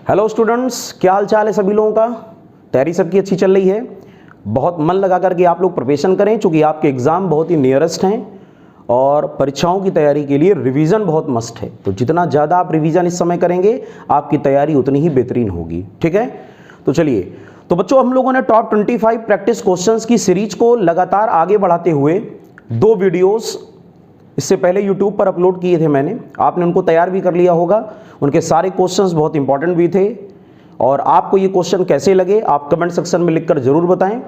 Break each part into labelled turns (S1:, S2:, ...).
S1: Hello students, क्या हाल चाल है सभी लोगों का। तैयारी सबकी अच्छी चल रही है। बहुत मन लगा करके आप लोग प्रिपरेशन करें, क्योंकि आपके एग्ज़ाम बहुत ही नियरेस्ट हैं और परीक्षाओं की तैयारी के लिए रिवीजन बहुत मस्ट है। तो जितना ज़्यादा आप रिवीजन इस समय करेंगे आपकी तैयारी उतनी ही बेहतरीन होगी। ठीक है, तो चलिए। तो बच्चों, हम लोगों ने टॉप 25 प्रैक्टिस क्वेश्चंस की सीरीज को लगातार आगे बढ़ाते हुए 2 वीडियोस इससे पहले YouTube पर अपलोड किए थे मैंने। आपने उनको तैयार भी कर लिया होगा। उनके सारे क्वेश्चंस बहुत इंपॉर्टेंट भी थे। और आपको ये क्वेश्चन कैसे लगे आप कमेंट सेक्शन में लिखकर जरूर बताएं।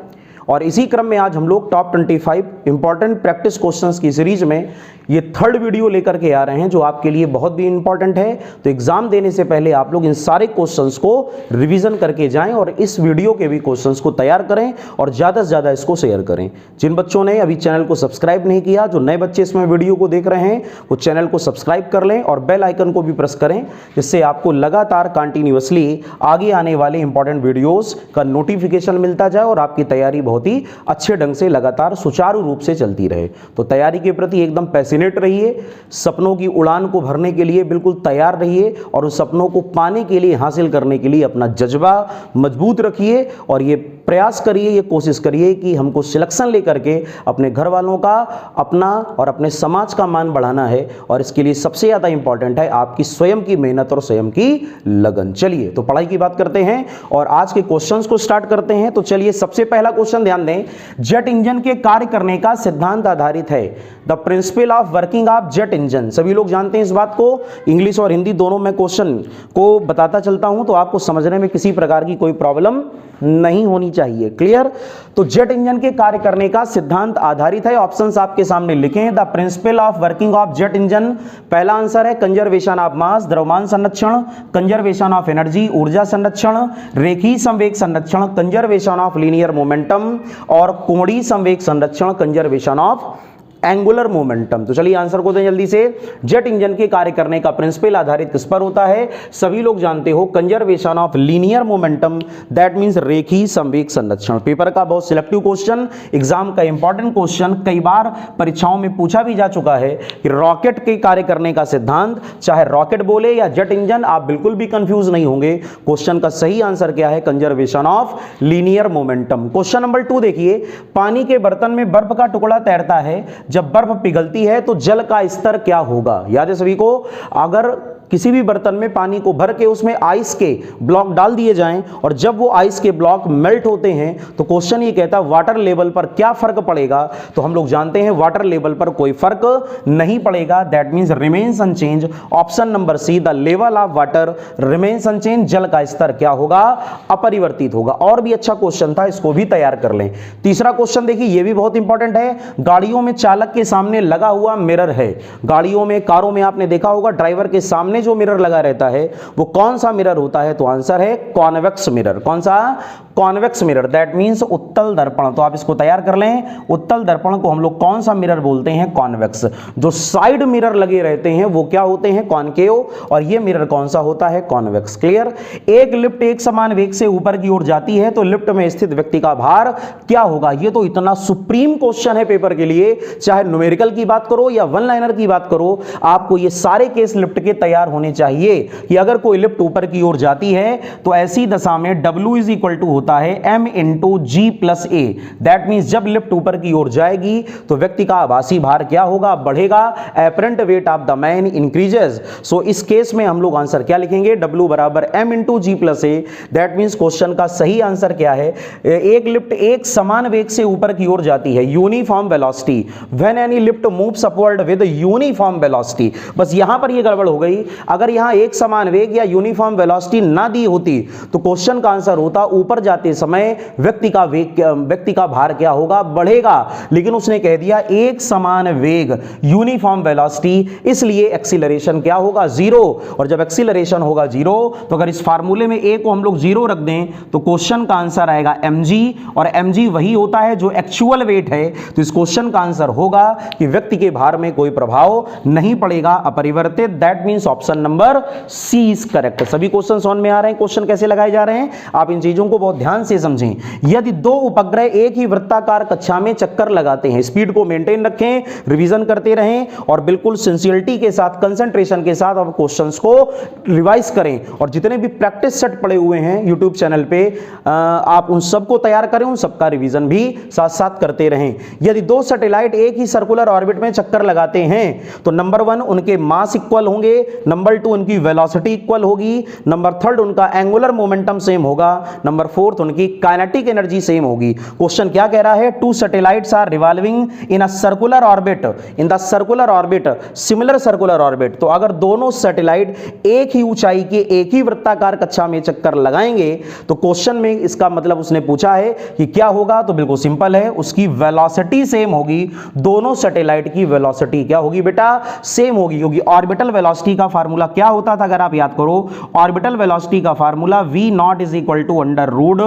S1: और इसी क्रम में आज हम लोग टॉप 25 इंपॉर्टेंट प्रैक्टिस क्वेश्चंस की सीरीज में ये 3rd वीडियो लेकर के आ रहे हैं, जो आपके लिए बहुत भी इंपॉर्टेंट है। तो एग्जाम देने से पहले आप लोग इन सारे क्वेश्चंस को रिवीजन करके जाएं और इस वीडियो के भी क्वेश्चंस को तैयार करें और ज़्यादा से ज़्यादा इसको शेयर करें। जिन बच्चों ने अभी चैनल को सब्सक्राइब नहीं किया, जो नए बच्चे इसमें वीडियो को देख रहे हैं, वो चैनल को सब्सक्राइब कर लें और बेल आइकन को भी प्रेस करें, जिससे आपको लगातार कंटिन्यूअसली आगे आने वाले इंपॉर्टेंट वीडियोज़ का नोटिफिकेशन मिलता जाए और आपकी तैयारी बहुत ही अच्छे ढंग से लगातार सुचारू रूप से चलती रहे। तो तैयारी के प्रति एकदम पैसिनेट रहिए, सपनों की उड़ान को भरने के लिए बिल्कुल तैयार रहिए और उस सपनों को पाने के लिए, हासिल करने के लिए अपना जज्बा मजबूत रखिए और ये प्रयास करिए, ये कोशिश करिए कि हमको सिलेक्शन लेकर के अपने घर वालों का, अपना और अपने समाज का मान बढ़ाना है। और इसके लिए सबसे ज़्यादा इंपॉर्टेंट है आपकी स्वयं की मेहनत और स्वयं की लगन। चलिए, तो पढ़ाई की बात करते हैं और आज के क्वेश्चंस को स्टार्ट करते हैं। तो चलिए, सबसे पहला क्वेश्चन ध्यान दें। जेट इंजन के कार्य करने का सिद्धांत आधारित है the principle of working of jet engine. सभी लोग जानते हैं इस बात को। इंग्लिश और हिंदी दोनों में क्वेश्चन को बताता चलता हूं, तो आपको समझने में किसी प्रकार की कोई प्रॉब्लम नहीं होनी चाहिए। क्लियर। तो जेट इंजन के कार्य करने का सिद्धांत आधारित है। ऑप्शंस आपके सामने लिखे हैं। The principle of working of jet engine, पहला आंसर है कंजर्वेशन ऑफ मास, द्रव्यमान संरक्षण, कंजर्वेशन ऑफ एनर्जी, ऊर्जा संरक्षण, रेखीय संवेग संरक्षण, कंजर्वेशन ऑफ लीनियर मोमेंटम और कोणीय संवेग संरक्षण, कंजर्वेशन ऑफ एंगुलर मोमेंटम। तो चलिए आंसर को दें जल्दी से। जेट इंजन के कार्य करने का प्रिंसिपल आधारित किस पर होता है? सभी लोग जानते हो, conservation of linear momentum, that means रेखीय संवेग संरक्षण। पेपर का बहुत सिलेक्टिव क्वेश्चन, एग्जाम का इंपॉर्टेंट क्वेश्चन, कई बार परीक्षाओं में पूछा भी जा चुका है कि रॉकेट के कार्य करने का सिद्धांत, चाहे रॉकेट बोले या जेट इंजन, आप बिल्कुल भी कंफ्यूज नहीं होंगे। क्वेश्चन का सही आंसर क्या है? Conservation of linear momentum. Question number 2 देखिए। पानी के बर्तन में बर्फ का टुकड़ा तैरता है, जब बर्फ पिघलती है तो जल का स्तर क्या होगा? याद है सभी को? अगर किसी भी बर्तन में पानी को भर के उसमें आइस के ब्लॉक डाल दिए जाएं और जब वो आइस के ब्लॉक मेल्ट होते हैं तो क्वेश्चन ये कहता है वाटर लेवल पर क्या फर्क पड़ेगा? तो हम लोग जानते हैं वाटर लेवल पर कोई फर्क नहीं पड़ेगा, that means remains unchanged. Option number C, the level of water remains unchanged. जल का स्तर क्या होगा? अपरिवर्तित होगा। और भी अच्छा क्वेश्चन था, इसको भी तैयार कर लें। तीसरा क्वेश्चन देखिए, ये भी बहुत इंपॉर्टेंट है। गाड़ियों में चालक के सामने लगा हुआ मिरर है। गाड़ियों में, कारों में आपने देखा होगा ड्राइवर के सामने जो मिरर लगा रहता है वो कौन सा मिरर होता है? तो आंसर है कॉन्वेक्स मिरर। कौन सा? कॉन्वेक्स मिरर, दैट मींस उत्तल दर्पण। तो आप इसको तैयार कर लें। उत्तल दर्पण को हम लोग कौन सा मिरर बोलते हैं? कॉन्वेक्स। जो साइड मिरर लगे रहते हैं वो क्या होते हैं? कॉनकेव। और ये मिरर कौन सा होता है? कॉन्वेक्स। क्लियर। एक लिफ्ट एक समान वेग से ऊपर की ओर जाती है तो लिफ्ट में स्थित व्यक्ति का भार क्या होगा? ये तो इतना सुप्रीम क्वेश्चन है पेपर के लिए, चाहे न्यूमेरिकल की बात करो या वन लाइनर की बात करो, आपको ये सारे केस लिफ्ट के तैयार होने चाहिए कि अगर कोई लिफ्ट ऊपर की ओर जाती है तो ऐसी दशा में W इज इक्वल टू होता है M into G plus A। That means जब लिफ्ट ऊपर की ओर जाएगी तो व्यक्ति का आभासी भार क्या होगा? बढ़ेगा। Apparent weight of the man increases. So इस केस में हम लोग आंसर क्या लिखेंगे? W बराबर M into G plus A। That means question का सही आंसर क्या है? एक लिफ्ट एक समान वेग से ऊपर की ओर जाती है, uniform velocity. When any lift moves upward with uniform velocity. बस यहां पर ये गड़बड़ हो गई। अगर यहां एक समान वेग या यूनिफॉर्म वेलोसिटी ना दी होती तो क्वेश्चन का आंसर होता ऊपर जाते समय व्यक्ति का भार क्या होगा? बढ़ेगा। लेकिन उसने कह दिया एक समान वेग, यूनिफॉर्म वेलोसिटी, इसलिए एक्सीलरेशन क्या होगा? 0। और जब एक्सीलरेशन होगा 0 तो अगर इस फार्मूले में a को हम लोग 0 रख दें तो क्वेश्चन का आंसर आएगा mg, और mg वही होता है जो एक्चुअल वेट है। तो इस क्वेश्चन का आंसर होगा कि व्यक्ति के भार में कोई प्रभाव नहीं पड़ेगा, अपरिवर्तित। That means option number C is correct. सभी क्वेश्चन समझ में आ रहे हैं? क्वेश्चन कैसे लगाए जा रहे हैं आप इन चीजों को बहुत ध्यान से समझें, यदि दो उपग्रह एक ही वृत्ताकार कक्षा में चक्कर लगाते हैं, स्पीड को मेंटेन रखें, रिवीजन करते रहें और बिल्कुल सिंसियरिटी के साथ, कंसंट्रेशन के साथ आप क्वेश्चंस को रिवाइज करें और जितने भी प्रैक्टिस सेट पड़े हुए हैं यूट्यूब चैनल पे आप उन सबको तैयार करें, उन सबका रिवीजन भी साथ साथ करते रहें। यदि दो सैटेलाइट एक ही सर्कुलर ऑर्बिट में चक्कर लगाते हैं तो नंबर 1 उनके मास इक्वल होंगे, नंबर 2 उनकी वेलोसिटी इक्वल होगी, नंबर 3 उनका एंगुलर मोमेंटम सेम होगा, नंबर 4 उनकी काइनेटिक एनर्जी सेम होगी। क्वेश्चन क्या कह रहा है? Two satellites are revolving in a circular orbit, in the circular orbit, similar circular orbit. तो अगर दोनों सैटेलाइट एक ही ऊंचाई के एक ही वृत्ताकार कक्षा में चक्कर लगाएंगे तो क्वेश्चन में इसका मतलब उसने पूछा है कि क्या होगा, तो बिल्कुल सिंपल है, उसकी वेलोसिटी सेम होगी। दोनों सैटेलाइट की वेलोसिटी क्या होगी बेटा? सेम होगी, क्योंकि ऑर्बिटल वेलोसिटी का फार्मूला क्या होता था? अगर आप याद करो, ऑर्बिटल वेलोसिटी का formula v0 is equal to under root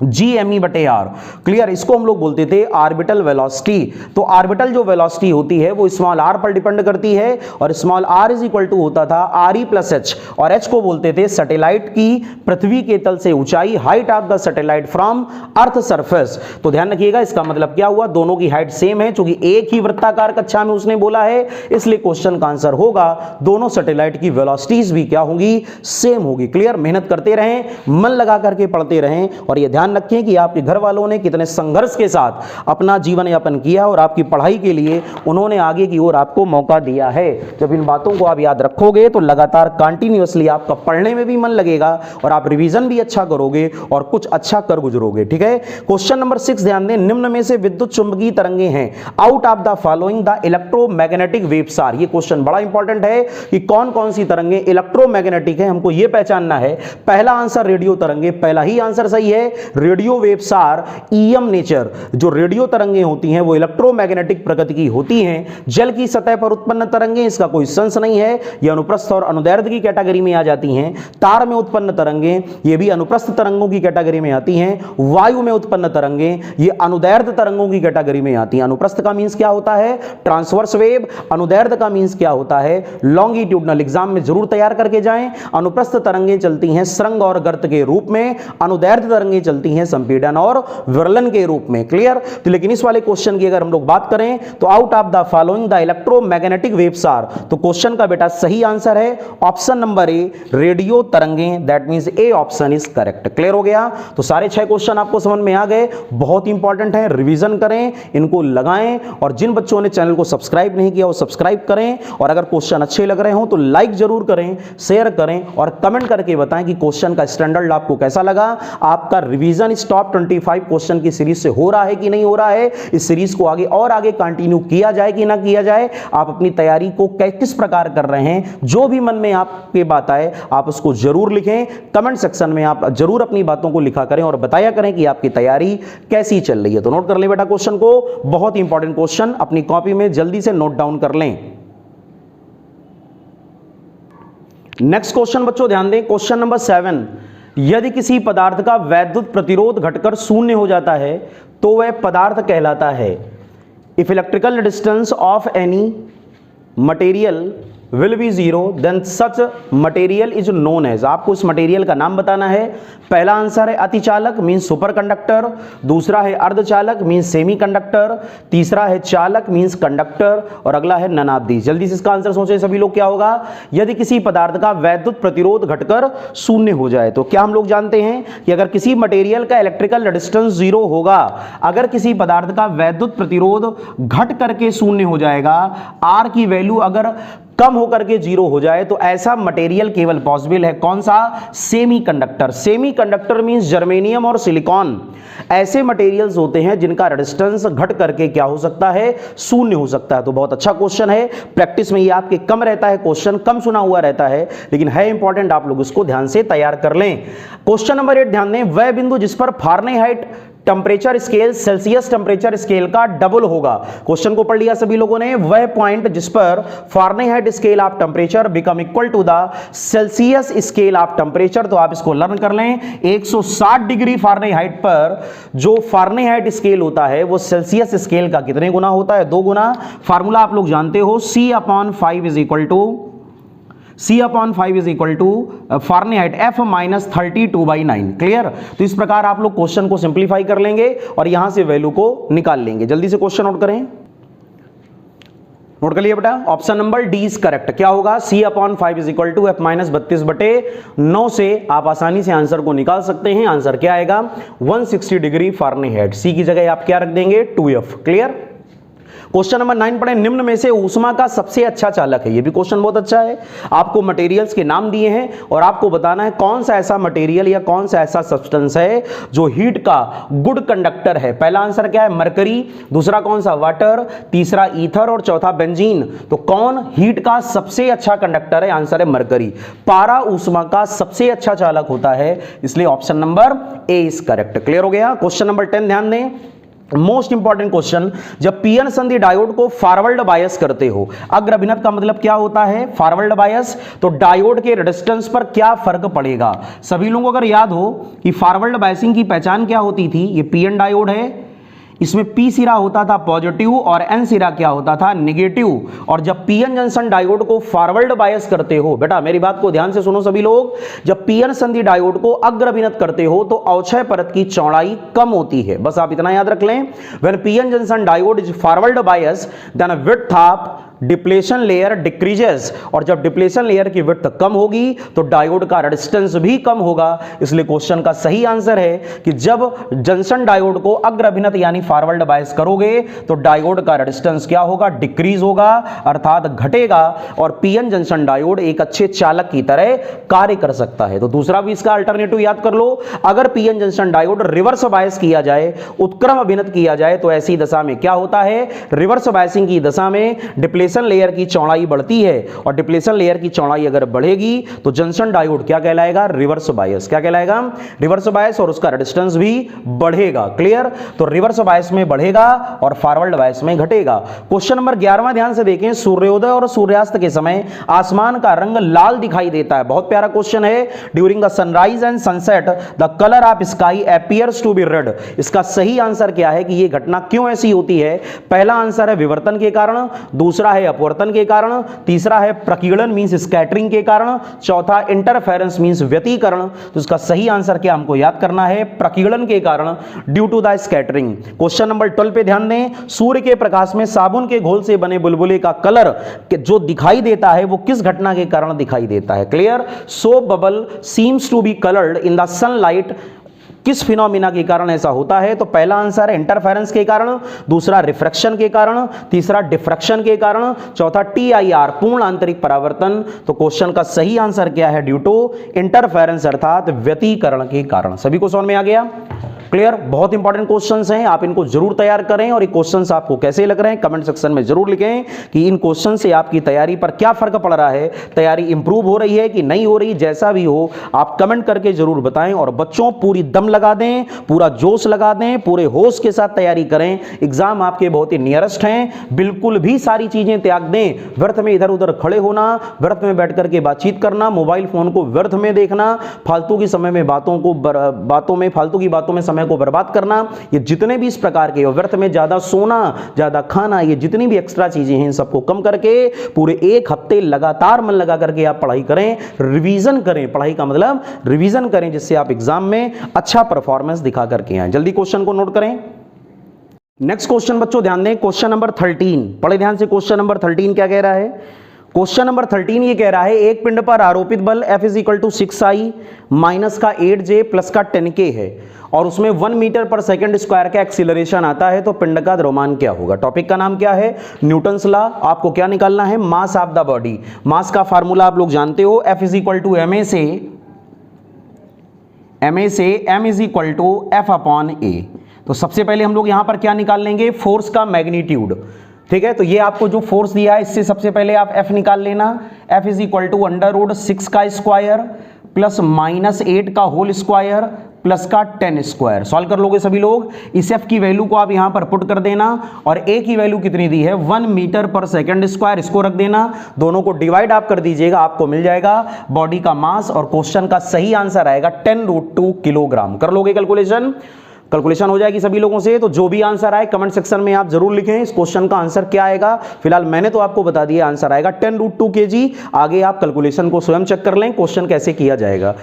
S1: GME/R। Clear? इसको हम लोग बोलते थे ऑर्बिटल वेलोसिटी। तो ऑर्बिटल जो वेलोसिटी होती है वो स्मॉल r पर डिपेंड करती है और small r is equal to होता था RE + h, और h को बोलते थे सैटेलाइट की पृथ्वी के तल से ऊंचाई, height of the satellite from earth surface. तो ध्यान रखिएगा, इसका मतलब क्या हुआ? दोनों की हाइट सेम है, क्योंकि एक ही वृत्ताकार कक्षा में उसने बोला है, इसलिए क्वेश्चन का आंसर होगा दोनों सैटेलाइट की वेलोसिटीज भी क्या होगी? सेम होगी। क्लियर? मेहनत करते रहें, मन लगा करके पढ़ते रहें और ये ध्यान रखें कि आपके घर वालों ने कितने संघर्ष के साथ अपना जीवन यापन किया और आपकी पढ़ाई के लिए उन्होंने आगे की ओर आपको मौका दिया है। जब इन बातों को आप याद रखोगे तो लगातार कंटिन्यूअसली आपका पढ़ने में भी मन लगेगा और आप रिवीजन भी अच्छा करोगे और कुछ अच्छा कर गुजरोगे। ठीक है? क्वेश्चन नंबर 6 ध्यान दें, निम्न में से विद्युत चुंबकीय तरंगे हैं, out of the following the electromagnetic waves are. ये क्वेश्चन बड़ा इंपॉर्टेंट है कि कौन कौन सी तरंगे इलेक्ट्रोमैग्नेटिक है, हमको यह पहचानना है। पहला आंसर रेडियो तरंगे, पहला ही आंसर सही है। Radio waves are EM nature. जो रेडियो तरंगे होती हैं वो इलेक्ट्रोमैग्नेटिक प्रकृति की होती हैं। जल की सतह पर उत्पन्न तरंगे, इसका कोई सेंस नहीं है, ये अनुप्रस्थ और अनुदैर्ध्य की कैटेगरी में आ जाती हैं। तार में उत्पन्न तरंगे ये भी अनुप्रस्थ तरंगों की कैटेगरी में आती हैं। वायु में उत्पन्न तरंगे ये अनुदैर्ध्य तरंगों की कैटेगरी में आती हैं। अनुप्रस्थ का मींस क्या होता है? Transverse wave. अनुदैर्ध्य का मींस क्या होता है? लॉन्गिट्यूडनल। एग्जाम में जरूर तैयार करके जाएं। अनुप्रस्थ तरंगे चलती हैं सुरंग और गर्त के रूप में, अनुदैर्ध्य तरंगे चलती हैं संपीड़न और विरलन के रूप में। क्लियर? तो लेकिन इस वाले क्वेश्चन की अगर हम लोग बात करें तो out of the following the electromagnetic waves are, तो क्वेश्चन का बेटा सही आंसर है ऑप्शन नंबर ए, रेडियो तरंगे। That means A option is correct. Clear हो गया? तो सारे 6 क्वेश्चन आपको समझ में आ गए, बहुत इंपॉर्टेंट है, रिवीजन करें, इनको लगाएं और जिन बच्चों ने चैनल को सब्सक्राइब नहीं किया वो सब्सक्राइब करें और अगर क्वेश्चन अच्छे लग रहे हो तो लाइक जरूर करें, शेयर करें और कमेंट करके बताएं कि क्वेश्चन का स्टैंडर्ड आपको कैसा लगा। आपका रिवीजन इस टॉप 25 क्वेश्चन की सीरीज से हो रहा है कि नहीं हो रहा है, इस सीरीज को आगे और आगे कंटिन्यू किया जाए कि ना किया जाए, आप अपनी तैयारी को किस प्रकार कर रहे हैं, जो भी मन में आपके बात आए आप उसको जरूर लिखें। कमेंट सेक्शन में आप जरूर अपनी बातों को लिखा करें और बताया करें कि आपकी तैयारी कैसी चल रही है। तो नोट कर लें बेटा क्वेश्चन को, बहुत इंपॉर्टेंट क्वेश्चन, अपनी कॉपी में जल्दी से नोट डाउन कर लें। नेक्स्ट क्वेश्चन बच्चों ध्यान दें, क्वेश्चन नंबर 7, यदि किसी पदार्थ का वैद्युत प्रतिरोध घटकर शून्य हो जाता है तो वह पदार्थ कहलाता है। If electrical resistance of any material will be zero then such material is known as। आपको इस मटेरियल का नाम बताना है। पहला आंसर है अतिचालक मींस सुपर कंडक्टर, दूसरा है अर्धचालक मींस सेमी कंडक्टर, तीसरा है चालक मींस कंडक्टर और अगला है ननाब्दी। जल्दी से इसका आंसर सोचें सभी लोग, क्या होगा? यदि किसी पदार्थ का वैद्युत प्रतिरोध घटकर शून्य हो जाए तो क्या हम लोग जानते हैं कि अगर किसी मटेरियल का इलेक्ट्रिकल रेजिस्टेंस 0 होगा, अगर किसी पदार्थ का वैद्युत प्रतिरोध घट करके शून्य हो जाएगा, आर की वैल्यू अगर कम होकर के 0 हो जाए तो ऐसा मटेरियल केवल पॉसिबल है। कौन सा? Semi conductor. Semi conductor means germanium और सिलिकॉन। ऐसे मटेरियल्स होते हैं जिनका रेजिस्टेंस घट करके क्या हो सकता है? शून्य हो सकता है। तो बहुत अच्छा क्वेश्चन है, प्रैक्टिस में ये आपके कम रहता है, क्वेश्चन कम सुना हुआ रहता है लेकिन है इंपॉर्टेंट, आप लोग इसको ध्यान से तैयार कर लें। क्वेश्चन नंबर 8 ध्यान दें, वह बिंदु जिस पर Fahrenheit temperature scale Celsius temperature scale का डबल होगा। क्वेश्चन को पढ़ लिया सभी लोगों ने। वह पॉइंट जिस पर Fahrenheit scale of temperature become equal to the Celsius scale of temperature. तो आप इसको लर्न कर लें, 160 डिग्री फारेनहाइट पर जो फारेनहाइट स्केल होता है वो सेल्सियस स्केल का कितने गुना होता है? 2 गुना। फार्मूला आप लोग जानते हो, C/5 is equal to C/5 is equal to Fahrenheit F minus 32/9। Clear? तो इस प्रकार आप लोग क्वेश्चन को सिंप्लीफाई कर लेंगे और यहां से वैल्यू को निकाल लेंगे। जल्दी से क्वेश्चन नोट करें, नोट कर लिया बेटा। Option number D is correct. क्या होगा? C/5 is equal to F minus 32/9 से आप आसानी से आंसर को निकाल सकते हैं। आंसर क्या आएगा? 160 डिग्री फारेनहाइट। सी की जगह आप क्या रख देंगे? 2F। क्लियर? क्वेश्चन नंबर 9 पढ़ें। निम्न में से ऊष्मा का सबसे अच्छा चालक है। ये भी क्वेश्चन बहुत अच्छा है। आपको मटेरियल्स के नाम दिए हैं और आपको बताना है कौन सा ऐसा मटेरियल या कौन सा ऐसा सब्सटेंस है जो हीट का गुड कंडक्टर है। पहला आंसर क्या है? मरकरी। दूसरा कौन सा? वाटर। तीसरा ईथर और चौथा बेंजीन। तो कौन हीट का सबसे अच्छा कंडक्टर है? आंसर है मरकरी। पारा ऊष्मा का सबसे अच्छा चालक होता है, इसलिए option number A is correct. Clear हो गया? क्वेश्चन नंबर 10 ध्यान दें, मोस्ट इंपॉर्टेंट क्वेश्चन। जब पीएन संधि डायोड को फॉरवर्ड बायस करते हो, अग्र अभिनत का मतलब क्या होता है? Forward bias. तो डायोड के रेजिस्टेंस पर क्या फर्क पड़ेगा? सभी लोगों को अगर याद हो कि फॉरवर्ड बायसिंग की पहचान क्या होती थी, ये पीएन डायोड है, इसमें पी सिरा होता था पॉजिटिव और एन सिरा क्या होता था? नेगेटिव। और जब पीएन जंक्शन डायोड को फॉरवर्ड बायस करते हो, बेटा मेरी बात को ध्यान से सुनो सभी लोग, जब पीएन संधि डायोड को अग्र अभिनत करते हो तो अवक्षय परत की चौड़ाई कम होती है। बस आप इतना याद रख लें, when PN junction diode is forward bias then width of depletion layer decreases. और जब डिप्लेशन लेयर की विड्थ कम होगी तो डायोड का रेजिस्टेंस भी कम होगा। इसलिए क्वेश्चन का सही आंसर है कि जब जंक्शन डायोड को अग्र अभिनत यानी फॉरवर्ड बायस करोगे तो डायोड का रेजिस्टेंस क्या होगा? डिक्रीज होगा, अर्थात घटेगा। और पीएन जंक्शन डायोड एक अच्छे चालक की तरह कार्य कर सकता है। तो दूसरा भी इसका अल्टरनेटिव याद कर लो, अगर PN junction diode reverse bias किया जाए, उत्क्रम अभिनत किया जाए, तो ऐसी दशा में क्या होता है? रिवर्स बायसिंग की दशा में डिप्लेशन लेयर की चौड़ाई बढ़ती है और डिप्लेशन लेयर की चौड़ाई अगर बढ़ेगी तो जंक्शन डायोड क्या कहलाएगा? Reverse bias. क्या कहलाएगा? Reverse bias. और उसका रेजिस्टेंस भी बढ़ेगा। क्लियर? तो रिवर्स बायस में बढ़ेगा और फॉरवर्ड बायस में घटेगा। क्वेश्चन नंबर 11वां ध्यान से देखें, सूर्योदय और सूर्यास्त के समय आसमान का रंग लाल दिखाई देता है। बहुत प्यारा क्वेश्चन है। During the sunrise and sunset the colour of sky appears to be red. इसका सही आंसर क्या है कि यह घटना क्यों ऐसी होती है? पहला आंसर है विवर्तन के कारण, दूसरा है अपवर्तन के कारण, तीसरा है प्रकीर्णन मींस स्कैटरिंग के कारण, चौथा इंटरफेरेंस मींस व्यतिकरण। तो इसका सही आंसर क्या हमको याद करना है? प्रकीर्णन के कारण, due to the scattering. Question number 12 पे ध्यान दें, सूर्य के प्रकाश में साबुन के घोल से बने बुलबुले का कलर जो दिखाई देता है वो किस घटना के कारण दिखाई देता है? Clear? Soap bubble seems to be coloured in the sunlight. किस फिनोमिना के कारण ऐसा होता है? तो पहला आंसर है इंटरफेरेंस के कारण, दूसरा रिफ्रैक्शन के कारण, तीसरा डिफ्रैक्शन के कारण, चौथा TIR पूर्ण आंतरिक परावर्तन। तो क्वेश्चन का सही आंसर क्या है? ड्यू टू इंटरफेरेंस अर्थात व्यतिकरण के कारण। सभी को समझ में आ गया? क्लियर? बहुत इंपॉर्टेंट क्वेश्चंस हैं, आप इनको जरूर तैयार करें। और ये क्वेश्चंस आपको कैसे लग रहे हैं कमेंट सेक्शन में जरूर लिखें कि इन क्वेश्चन से आपकी तैयारी पर क्या फर्क पड़ रहा है, तैयारी इंप्रूव हो रही है कि नहीं हो रही। जैसा भी हो आप कमेंट करके जरूर बताएं। और बच्चों पूरी दम लगा दें, पूरा जोश लगा दें, पूरे होश के साथ तैयारी करें। एग्जाम आपके बहुत ही नियरेस्ट हैं, बिल्कुल भी सारी चीजें त्याग दें। व्यर्थ में इधर उधर खड़े होना, व्यर्थ में बैठ करके बातचीत करना, मोबाइल फोन को व्यर्थ में देखना, फालतू की समय में फालतू की बातों में समय को बर्बाद करना, ये जितने भी इस प्रकार के व्यर्थ में ज्यादा सोना, ज्यादा खाना, ये जितनी भी एक्स्ट्रा चीजें हैं इन सबको कम करके पूरे एक हफ्ते लगातार मन लगा करके आप पढ़ाई करें, रिवीजन करें। पढ़ाई का मतलब रिवीजन करें, जिससे आप एग्जाम में अच्छा परफॉर्मेंस दिखा करके आए। जल्दी क्वेश्चन को नोट करें। नेक्स्ट क्वेश्चन बच्चों ध्यान दें, क्वेश्चन नंबर 13 पढ़े ध्यान से। क्वेश्चन नंबर 13 क्या कह रहा है? क्वेश्चन नंबर 13 ये कह रहा है एक पिंड पर आरोपित बल F is equal to 6I minus का 8J प्लस का 10K है और उसमें 1 मीटर पर सेकंड स्क्वायर का एक्सीलरेशन आता है, तो पिंड का द्रव्यमान क्या होगा? टॉपिक का नाम क्या है? Newton's law. आपको क्या निकालना है? Mass of the body. Mass का फार्मूला आप लोग जानते हो, F is equal to ma से m is equal to F upon A। तो सबसे पहले हम लोग यहां पर क्या निकाल लेंगे? फोर्स का मैग्नीट्यूड। ठीक है, तो ये आपको जो फोर्स दिया है इससे सबसे पहले आप F निकाल लेना। F इज इक्वल टू √6 का स्क्वायर प्लस -8 का होल स्क्वायर प्लस का 10 स्क्वायर। सॉल्व कर लोगे सभी लोग। इस F की वैल्यू को आप यहां पर पुट कर देना और A की वैल्यू कितनी दी है? 1 मीटर पर सेकंड स्क्वायर, इसको रख देना। दोनों को डिवाइड आप कर दीजिएगा, आपको मिल जाएगा बॉडी का मास और क्वेश्चन का सही आंसर आएगा 10√2 किलोग्राम। कर लोगे कैलकुलेशन? कैलकुलेशन हो जाएगी सभी लोगों से। तो जो भी आंसर आए कमेंट सेक्शन में आप जरूर लिखें इस क्वेश्चन का आंसर क्या आएगा। फिलहाल मैंने तो आपको बता दिया आंसर आएगा 10√2 kg। आगे आप कैलकुलेशन को स्वयं चेक कर लें क्वेश्चन कैसे किया जाएगा।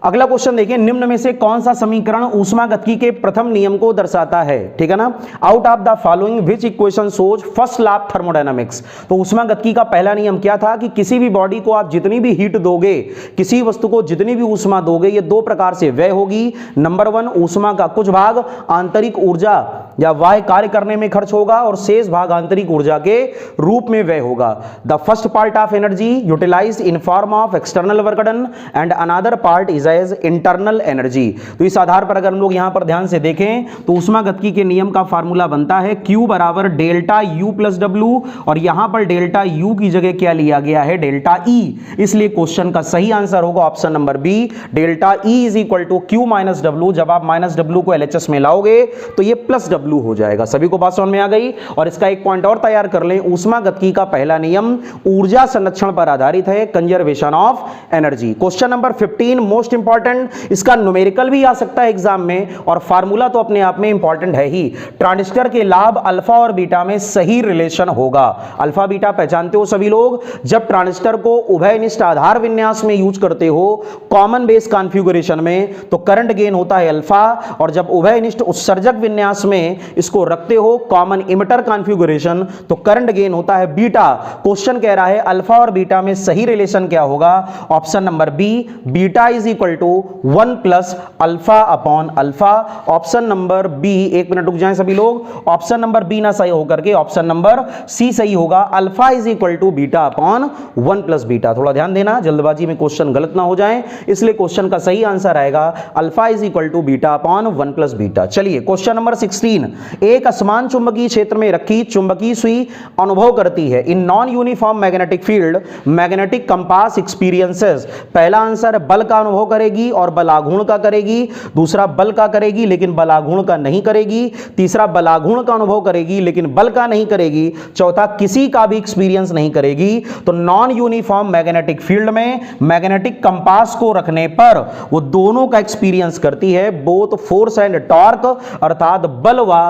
S1: अगला क्वेश्चन देखिए, निम्न में से कौन सा समीकरण ऊष्मागतिकी के प्रथम नियम को दर्शाता है, ठीक है ना। Out of the following which equation shows first law of thermodynamics. तो ऊष्मागतिकी का पहला नियम क्या था कि किसी भी बॉडी को आप जितनी भी हीट दोगे, किसी वस्तु को जितनी भी ऊष्मा दोगे, ये दो प्रकार से व्यय होगी। नंबर 1, ऊष्मा का कुछ भाग आंतरिक ऊर्जा या बाह्य कार्य करने में खर्च होगा और शेष भाग आंतरिक ऊर्जा के रूप में व्यय होगा। The first part of energy utilized in form of external work done and another part is as internal energy. तो इस आधार पर अगर हम लोग यहां पर ध्यान से देखें तो ऊष्मागतिकी के नियम का फार्मूला बनता है Q बराबर डेल्टा U प्लस W, और यहां पर डेल्टा U की जगह क्या लिया गया है, डेल्टा E। इसलिए क्वेश्चन का सही आंसर होगा option number B, delta E is equal to Q minus W। जब आप माइनस W को LHS में लाओगे तो ये प्लस W हो जाएगा। सभी को बात समझ में आ गई। और इसका एक पॉइंट और तैयार कर लें, ऊष्मागतिकी का पहला नियम ऊर्जा संरक्षण पर आधारित है, conservation of energy. Question number 15 most important, इसका न्यूमेरिकल भी आ सकता है एग्जाम में और फार्मूला तो अपने आप में इंपॉर्टेंट है ही। ट्रांजिस्टर के लाभ अल्फा और बीटा में सही रिलेशन होगा। अल्फा बीटा पहचानते हो सभी लोग। जब ट्रांजिस्टर को उभयनिष्ठ आधार विन्यास में यूज करते हो कॉमन बेस कॉन्फ़िगरेशन में तो करंट गेन होता है अल्फा, और जब उभयनिष्ठ उत्सर्जक विन्यास में इसको रखते हो कॉमन इमिटर कॉन्फ़िगरेशन तो करंट गेन होता है बीटा। क्वेश्चन कह रहा है अल्फा और बीटा में सही रिलेशन क्या होगा, option number B, beta is equal to 1 plus alpha upon alpha. Option number B, एक मिनट रुक जाएं सभी लोग, ऑप्शन नंबर बी ना सही होकर के ऑप्शन नंबर सी सही होगा। Alpha is equal to beta upon 1 plus beta. थोड़ा ध्यान देना, जल्दबाजी में क्वेश्चन गलत ना हो जाए, इसलिए क्वेश्चन का सही आंसर आएगा alpha is equal to beta upon 1 plus beta. चलिए क्वेश्चन नंबर 16, एक असमान चुंबकीय क्षेत्र में रखी चुंबकीय सुई अनुभव करती है in non uniform magnetic field magnetic compass experiences. पहला आंसर बल का अनुभव करेगी और बलाघूर्ण का करेगी, दूसरा बल का करेगी लेकिन बलाघूर्ण का नहीं करेगी, तीसरा बलाघूर्ण का अनुभव करेगी लेकिन बल का नहीं करेगी, चौथा किसी का भी एक्सपीरियंस नहीं करेगी। तो नॉन यूनिफॉर्म मैग्नेटिक फील्ड में मैग्नेटिक कंपास को रखने पर वो दोनों का एक्सपीरियंस करती है, बोथ फोर्स एंड टॉर्क, अर्थात बल व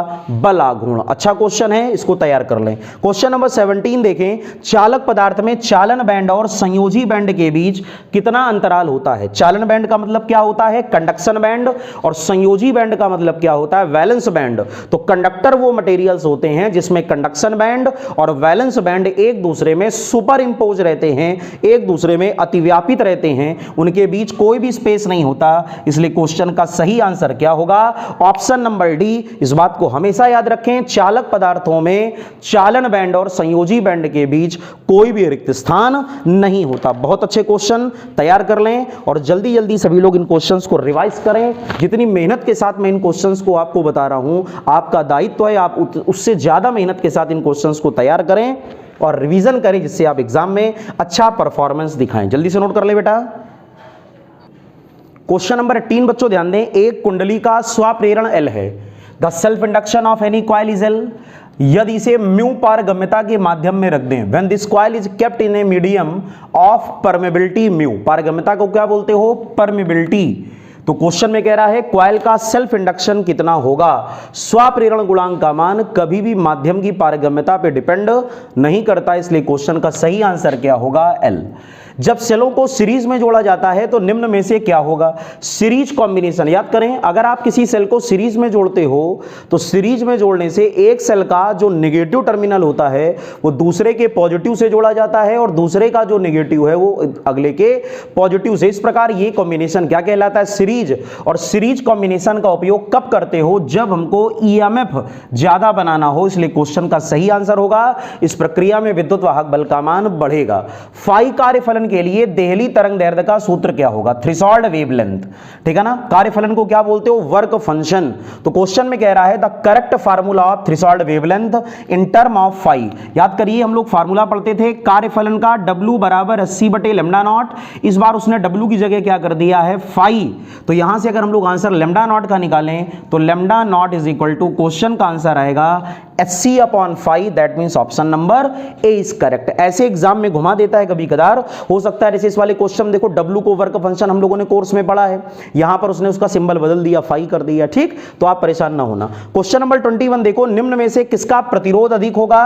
S1: बलाघूर्ण। अच्छा क्वेश्चन है, इसको तैयार कर लें। क्वेश्चन नंबर 17 देखें, चालक पदार्थ में चालन बैंड और संयोजी बैंड के बीच कितना अंतराल होता है। चालन बैंड का मतलब क्या होता है, कंडक्शन बैंड, और संयोजी बैंड का मतलब क्या होता है, वैलेंस बैंड। तो कंडक्टर वो मटेरियल्स होते हैं जिसमें कंडक्शन बैंड और वैलेंस बैंड एक दूसरे में सुपर इंपोज रहते हैं, एक दूसरे में अतिव्यापित रहते हैं, उनके बीच कोई भी स्पेस नहीं होता। इसलिए क्वेश्चन का सही आंसर क्या होगा, ऑप्शन नंबर डी। इस बात को हमेशा याद रखें, चालक पदार्थों में चालन बैंड और संयोजी बैंड के बीच कोई भी रिक्त स्थान नहीं होता। बहुत अच्छे क्वेश्चन तैयार कर लें और जल्दी जल्दी सभी लोग इन क्वेश्चंस को रिवाइज करें। जितनी मेहनत के साथ मैं इन क्वेश्चंस को आपको बता रहा हूं, आपका दायित्व है आप उससे ज्यादा मेहनत के साथ इन क्वेश्चंस को तैयार करें और रिवीजन करें, जिससे आप एग्जाम में अच्छा परफॉर्मेंस दिखाएं। जल्दी से नोट कर ले बेटा। क्वेश्चन नंबर 18 बच्चों ध्यान दें, एक कुंडली का स्वप्रेरण L है। The self induction of any coil is L। यदि इसे म्यू पारगम्यता के माध्यम में रख दें, when this coil is kept in a medium of permeability mu. पारगम्यता को क्या बोलते हो, परमेबिलिटी। तो क्वेश्चन में कह रहा है कॉइल का सेल्फ इंडक्शन कितना होगा। स्वप्रेरण गुणांक का मान कभी भी माध्यम की पारगम्यता पे डिपेंड नहीं करता, इसलिए क्वेश्चन का सही आंसर क्या होगा, L। जब सेलों को सीरीज में जोड़ा जाता है तो निम्न में से क्या होगा, सीरीज कॉम्बिनेशन। याद करें, अगर आप किसी सेल को सीरीज में जोड़ते हो तो सीरीज में जोड़ने से एक सेल का जो नेगेटिव टर्मिनल होता है वो दूसरे के पॉजिटिव से जोड़ा जाता है और दूसरे का जो नेगेटिव है वो अगले के पॉजिटिव से। इस प्रकार ये कॉम्बिनेशन क्या कहलाता है, सीरीज। और सीरीज कॉम्बिनेशन का उपयोग कब करते हो, जब हमको ईएमएफ ज्यादा बनाना हो, इसलिए क्वेश्चन का सही आंसर होगा इस प्रक्रिया में विद्युत वाहक बल का मान बढ़ेगा। फाई कार्यफलन के लिए देहली तरंग दैर्ध्य का सूत्र क्या होगा, थ्रेशोल्ड वेवलेंथ, ठीक है ना। कार्यफलन को क्या बोलते हो, वर्क फंक्शन। तो क्वेश्चन में कह रहा है the correct formula of threshold wavelength in term of phi. याद करिए, हम लोग फार्मूला पढ़ते थे कार्यफलन का, W बराबर 80/λ0। इस बार उसने W की जगह क्या कर दिया है, फाई। तो यहां से अगर हम लोग आंसर λ0 का निकालें तो λ0 इज इक्वल टू, क्वेश्चन का आंसर आएगा HC/5, that means option number A is correct. ऐसे एग्जाम में घुमा देता है कभी कदार, हो सकता है जैसे इस वाले क्वेश्चन देखो, W को वर्क फंक्शन हम लोगों ने कोर्स में पढ़ा है, यहां पर उसने उसका सिंबल बदल दिया, फाई कर दिया, ठीक, तो आप परेशान ना होना। क्वेश्चन नंबर 21 देखो, निम्न में से किसका प्रतिरोध अधिक होगा?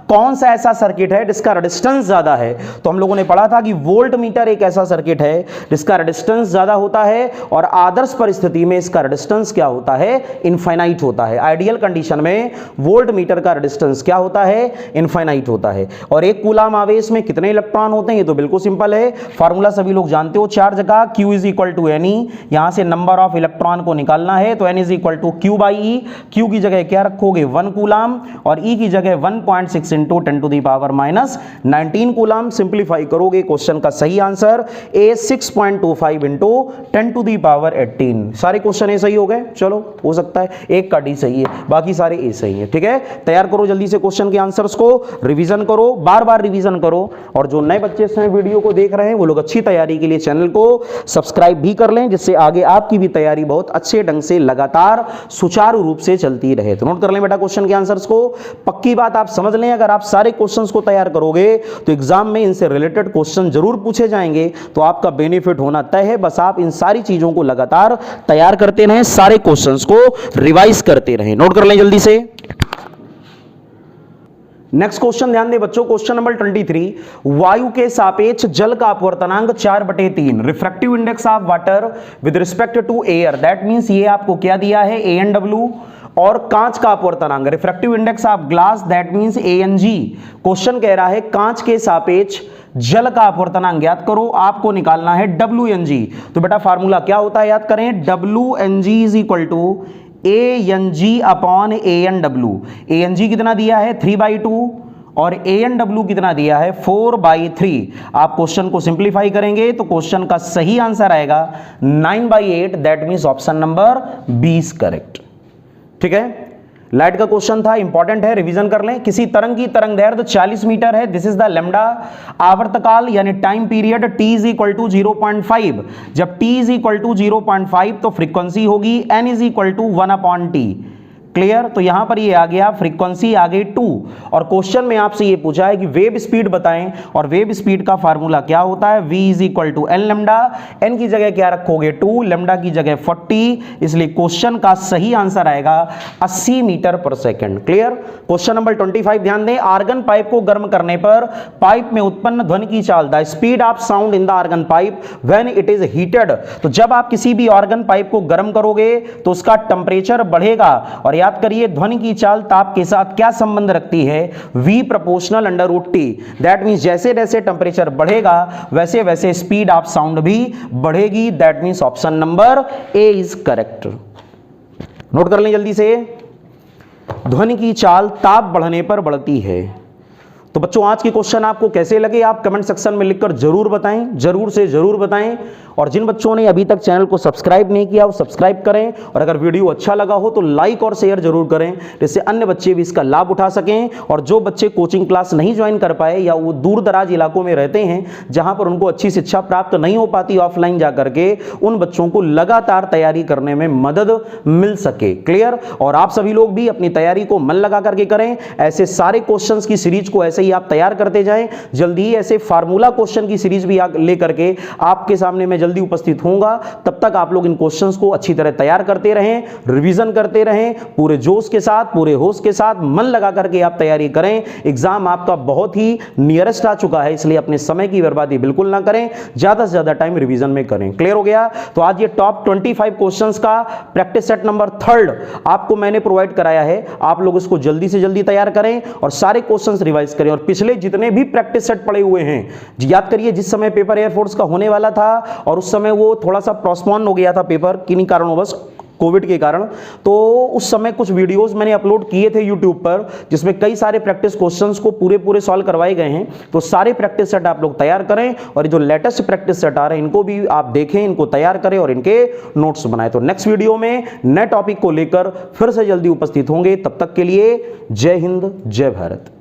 S1: कौन सा ऐसा सर्किट है जिसका रेजिस्टेंस ज्यादा है? तो हम लोगों ने पढ़ा था कि वोल्ट मीटर एक ऐसा सर्किट है जिसका रेजिस्टेंस ज्यादा होता है, और आदर्श परिस्थिति में इसका रेजिस्टेंस क्या होता है? इनफाइनाइट होता है। आइडियल कंडीशन में वोल्ट मीटर का रेजिस्टेंस क्या होता है? इनफाइनाइट होता है। और एक कूलाम आवेश में कितने इलेक्ट्रॉन होते हैं? ये तो बिल्कुल सिंपल है, फार्मूला सभी लोग जानते हो, चार जगह Q is equal to NE, यहां से नंबर ऑफ इलेक्ट्रॉन को निकालना है, तो N is equal to Q/E। Q की जगह क्या रखोगे? 1 कूलाम, और E की जगह 1.6 into 10 to the power -19 coulomb. Simplify करोगे, क्वेश्चन का सही answer A 6.25 into 10 to the power 18। सारे क्वेश्चन ए सही हो गए, चलो हो सकता है एक का डी सही है, बाकी सारे ए सही है, ठीक है। तैयार करो जल्दी से क्वेश्चन के आंसर्स को, रिवीजन करो, बार बार रिवीजन करो, और जो नए बच्चे इस समय वीडियो को देख रहे हैं वो लोग अच्छी तैयारी के लिए चैनल को सब्सक्राइब भी कर लें, जिससे आगे आपकी भी तैयारी बहुत अच्छे ढंग से लगातार सुचारू रूप से चलती रहे। तो नोट कर लें बेटा क्वेश्चन के आंसर्स को, पक्की बात आप समझ लें, अगर आप सारे क्वेश्चंस को तैयार करोगे तो एग्जाम में इनसे रिलेटेड क्वेश्चन जरूर पूछे जाएंगे, तो आपका बेनिफिट होना तय है। बस आप इन सारी चीजों को लगातार तैयार करते रहें, सारे क्वेश्चंस को रिवाइज करते रहें। नोट कर लें जल्दी से। नेक्स्ट क्वेश्चन ध्यान दें बच्चों, क्वेश्चन नंबर 23, वायु के सापेक्ष जल का अपवर्तनांक 4/3, refractive index of water with respect to air, that means ये आपको क्या दिया है? ANW। और कांच का अपवर्तनांक, refractive index of glass, that means ANG। Question कह रहा है कांच के सापेक्ष जल का अपवर्तनांक ज्ञात करो, आपको निकालना है WNG। तो बेटा फार्मूला क्या होता है याद करें, WNG is equal to ANG/ANW। ANG कितना दिया है? 3/2, और ANW कितना दिया है? 4/3। आप क्वेश्चन को सिंप्लीफाई करेंगे तो क्वेश्चन का सही आंसर आएगा 9/8, that means option number B is correct, ठीक है। लाइट का क्वेश्चन था, इंपॉर्टेंट है, रिवीजन कर लें। किसी तरंग की तरंग दैर्ध्य 40 मीटर है, दिस इज द लैम्डा। आवर्तकाल यानी time period T is equal to 0.5, जब T इज इक्वल टू 0.5 तो फ्रीक्वेंसी होगी N is equal to 1/T। Clear? तो यहां पर ये आ गया, फ्रीक्वेंसी आ गई 2, और क्वेश्चन में आपसे ये पूछा है कि वेव स्पीड बताएं, और वेव स्पीड का फार्मूला क्या होता है? v is equal to n lambda. n की जगह क्या रखोगे? 2, लैम्डा की जगह 40, इसलिए क्वेश्चन का सही आंसर आएगा 80 मीटर पर सेकंड। क्लियर? क्वेश्चन नंबर 25 ध्यान दें, आर्गन पाइप को गर्म करने पर पाइप में उत्पन्न ध्वनि की चाल, the speed of sound in the organ pipe when it is heated. तो जब आप किसी भी आर्गन पाइप को गर्म करोगे तो उसका टेंपरेचर बढ़ेगा, और याद करिए ध्वनि की चाल ताप के साथ क्या संबंध रखती है? V proportional √T। That means जैसे जैसे टेंपरेचर बढ़ेगा वैसे वैसे स्पीड ऑफ साउंड भी बढ़ेगी, that means option number A is correct. Note कर लें जल्दी से, ध्वनि की चाल ताप बढ़ने पर बढ़ती है। तो बच्चों आज के क्वेश्चन आपको कैसे लगे आप कमेंट सेक्शन में लिखकर जरूर बताएं, जरूर से जरूर बताएं। और जिन बच्चों ने अभी तक चैनल को सब्सक्राइब नहीं किया वो सब्सक्राइब करें, और अगर वीडियो अच्छा लगा हो तो लाइक और शेयर जरूर करें, जिससे अन्य बच्चे भी इसका लाभ उठा सकें। और जो बच्चे कोचिंग क्लास नहीं ज्वाइन कर पाए या वो दूर दराज इलाकों में रहते हैं जहां पर उनको अच्छी शिक्षा प्राप्त नहीं हो पाती ऑफलाइन जाकर के, उन बच्चों को लगातार तैयारी करने में मदद मिल सके। क्लियर? और आप सभी लोग भी अपनी तैयारी को मन लगा करके करें, ऐसे सारे क्वेश्चंस की सीरीज को ऐसे ही आप तैयार करते जाएं। जल्दी ही ऐसे फार्मूला क्वेश्चन की सीरीज भी लेकर के आपके सामने मैं जल्दी उपस्थित होऊंगा। तब तक आप लोग इन क्वेश्चंस को अच्छी तरह तैयार करते रहें, रिवीजन करते रहें, पूरे जोश के साथ, पूरे होश के साथ मन लगा करके आप तैयारी करें। एग्जाम आपका बहुत ही नियरेस्ट आ चुका है, इसलिए अपने समय की बर्बादी बिल्कुल ना करें, ज्यादा से ज्यादा टाइम रिवीजन में करें। क्लियर हो गया? तो आज ये टॉप 25 क्वेश्चंस का प्रैक्टिस सेट नंबर 3 आपको मैंने प्रोवाइड कराया है। आप लोग इसको जल्दी से जल्दी तैयार करें और सारे क्वेश्चंस रिवाइज करें। और पिछले जितने भी प्रैक्टिस सेट पड़े हुए हैं, याद करिए जिस समय पेपर एयरफोर्स का होने वाला था और उस समय वो थोड़ा सा पोस्टपोन हो गया था पेपर, किन्हीं कारणवश, कोविड के कारण, तो उस समय कुछ वीडियोस मैंने अपलोड किए थे यूट्यूब पर, जिसमें कई सारे प्रैक्टिस क्वेश्चंस को पूरे सॉल्व करवाए गए हैं। तो सारे प्रैक्टिस सेट आप लोग तैयार करें, और जो लेटेस्ट प्रैक्टिस सेट आ रहे हैं इनको भी आप देखें, इनको तैयार करें और इनके नोट्स बनाएं। तो नेक्स्ट वीडियो में नए टॉपिक को लेकर फिर से जल्दी उपस्थित होंगे। तब तक के लिए जय हिंद, जय भारत।